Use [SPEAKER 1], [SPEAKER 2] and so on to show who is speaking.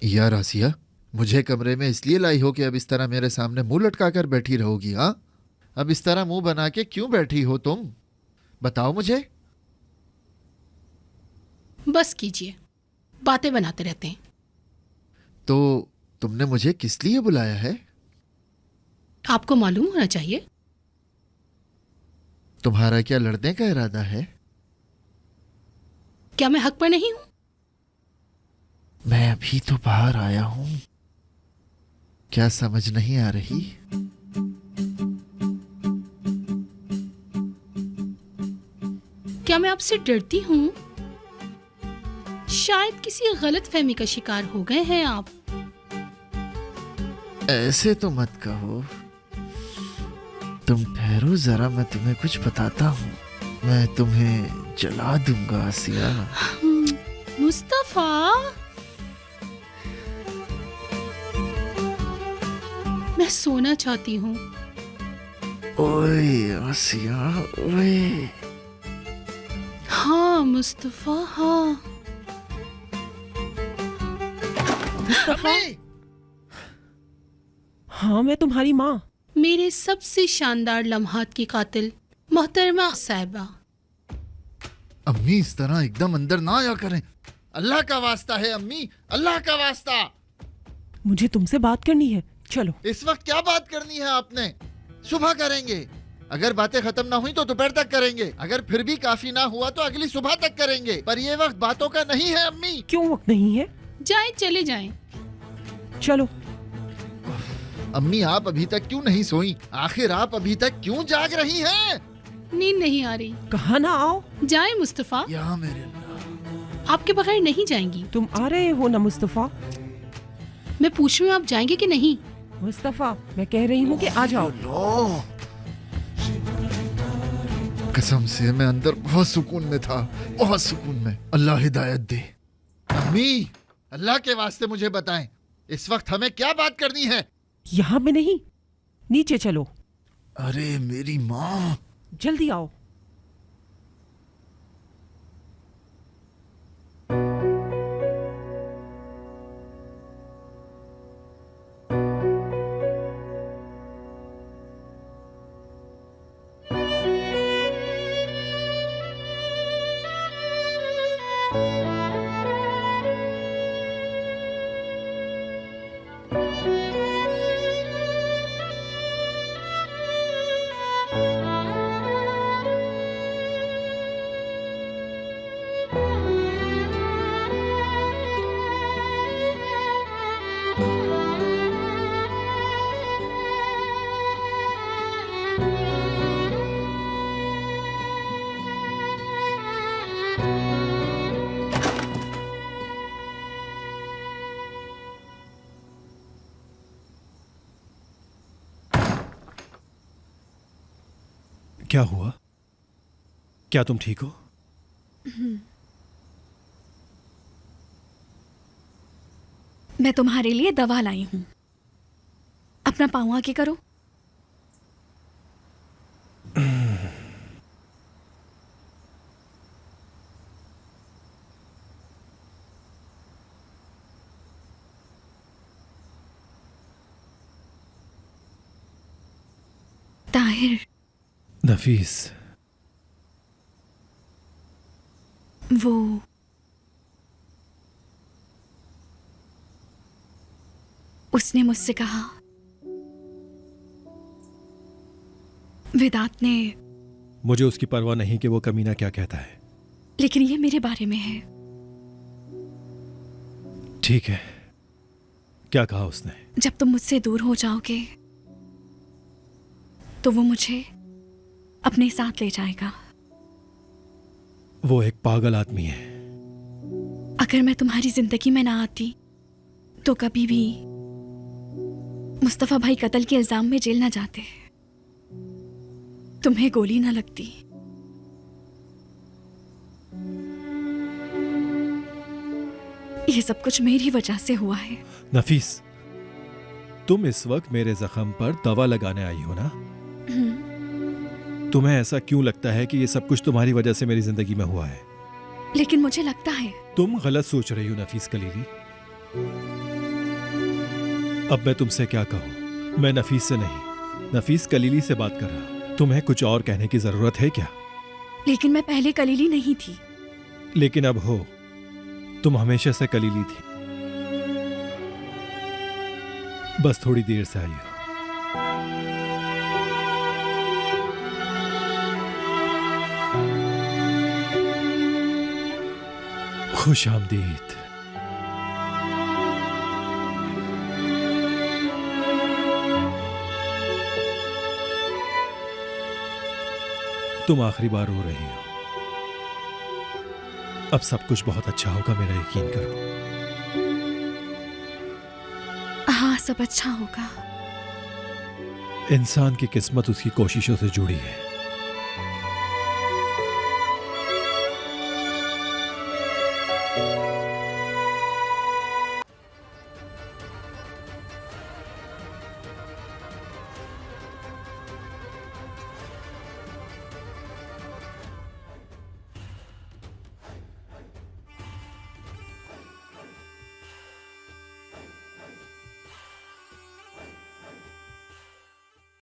[SPEAKER 1] यार आसिया, मुझे कमरे में इसलिए लाई हो कि अब इस तरह मेरे सामने मुंह लटका कर बैठी रहोगी? हाँ, अब इस तरह मुंह बना के क्यों बैठी हो तुम? बताओ मुझे।
[SPEAKER 2] बस कीजिए, बातें बनाते रहते हैं।
[SPEAKER 1] तो तुमने मुझे किस लिए बुलाया है?
[SPEAKER 2] आपको मालूम होना चाहिए।
[SPEAKER 1] तुम्हारा क्या लड़ने का इरादा है?
[SPEAKER 2] क्या मैं हक पर नहीं हूं?
[SPEAKER 1] मैं अभी तो बाहर आया हूं, क्या समझ नहीं आ रही?
[SPEAKER 2] क्या मैं आपसे डरती हूं? शायद किसी गलत फहमी का शिकार हो गए हैं आप।
[SPEAKER 1] ऐसे तो मत कहो। तुम ठहरो जरा, मैं तुम्हें कुछ बताता हूँ। मैं तुम्हें जला दूंगा आसिया।
[SPEAKER 2] मुस्तफा, मैं सोना चाहती हूँ।
[SPEAKER 1] ओए आसिया, ओए।
[SPEAKER 2] हाँ मुस्तफा, हाँ।
[SPEAKER 1] अम्मी!
[SPEAKER 3] हाँ, मैं तुम्हारी माँ।
[SPEAKER 2] मेरे सबसे शानदार लम्हात की कातिल मोहतरमा साहिबा।
[SPEAKER 1] अम्मी, इस तरह एकदम अंदर ना आया करें। अल्लाह का वास्ता है अम्मी, अल्लाह का वास्ता।
[SPEAKER 3] मुझे तुमसे बात करनी है, चलो।
[SPEAKER 1] इस वक्त क्या बात करनी है आपने? सुबह करेंगे। अगर बातें खत्म ना हुई तो दोपहर तक करेंगे। अगर फिर भी काफी ना हुआ तो अगली सुबह तक करेंगे। पर ये वक्त बातों का नहीं है अम्मी।
[SPEAKER 3] क्यों वक्त नहीं है?
[SPEAKER 2] जाए, चले जाएं।
[SPEAKER 3] चलो।
[SPEAKER 1] अम्मी, आप अभी तक क्यों नहीं सोई? आखिर आप अभी तक क्यों जाग रही हैं?
[SPEAKER 2] नींद नहीं आ रही।
[SPEAKER 3] कहा ना आओ।
[SPEAKER 2] जाए मुस्तफा,
[SPEAKER 1] या मेरे अल्लाह।
[SPEAKER 2] आपके बगैर नहीं जाएंगी।
[SPEAKER 3] तुम आ रहे हो ना मुस्तफा?
[SPEAKER 2] मैं पूछ रही हूँ, आप जाएंगे कि नहीं?
[SPEAKER 3] मुस्तफा, मैं कह रही हूँ कि आ जाओ।
[SPEAKER 1] लो। कसम से मैं अंदर बहुत सुकून में था, बहुत सुकून में। अल्लाह हिदायत दे। अम्मी, अल्लाह के वास्ते मुझे बताएं, इस वक्त हमें क्या बात करनी है?
[SPEAKER 3] यहाँ में नहीं, नीचे चलो।
[SPEAKER 1] अरे मेरी माँ।
[SPEAKER 3] जल्दी आओ।
[SPEAKER 4] क्या हुआ? क्या तुम ठीक हो?
[SPEAKER 5] मैं तुम्हारे लिए दवा लाई हूं, अपना पाँव आगे करो। ताहिर,
[SPEAKER 4] नफीस,
[SPEAKER 5] वो उसने मुझसे कहा, विदात ने।
[SPEAKER 4] मुझे उसकी परवाह नहीं कि वो कमीना क्या कहता है।
[SPEAKER 5] लेकिन ये मेरे बारे में है।
[SPEAKER 4] ठीक है, क्या कहा उसने?
[SPEAKER 5] जब तुम मुझसे दूर हो जाओगे तो वो मुझे अपने साथ ले जाएगा।
[SPEAKER 4] वो एक पागल आदमी है।
[SPEAKER 5] अगर मैं तुम्हारी जिंदगी में ना आती तो कभी भी मुस्तफा भाई कत्ल के इल्जाम में जेल ना जाते, तुम्हें गोली ना लगती। ये सब कुछ मेरी वजह से हुआ है।
[SPEAKER 4] नफीस, तुम इस वक्त मेरे जख्म पर दवा लगाने आई हो ना? तुम्हें ऐसा क्यों लगता है कि ये सब कुछ तुम्हारी वजह से मेरी जिंदगी में हुआ है?
[SPEAKER 5] लेकिन मुझे लगता है
[SPEAKER 4] तुम गलत सोच रही हो नफीस कलीली। अब मैं तुमसे क्या कहूं? मैं नफीस से नहीं, नफीस कलीली से बात कर रहा। तुम्हें कुछ और कहने की जरूरत है क्या?
[SPEAKER 5] लेकिन मैं पहले कलीली नहीं थी।
[SPEAKER 4] लेकिन अब हो। तुम हमेशा से कलीली थी, बस थोड़ी देर से आई हो। खुश आमदीद। तुम आखिरी बार रो रही हो। अब सब कुछ बहुत अच्छा होगा, मेरा यकीन करो।
[SPEAKER 5] हाँ, सब अच्छा होगा।
[SPEAKER 4] इंसान की किस्मत उसकी कोशिशों से जुड़ी है।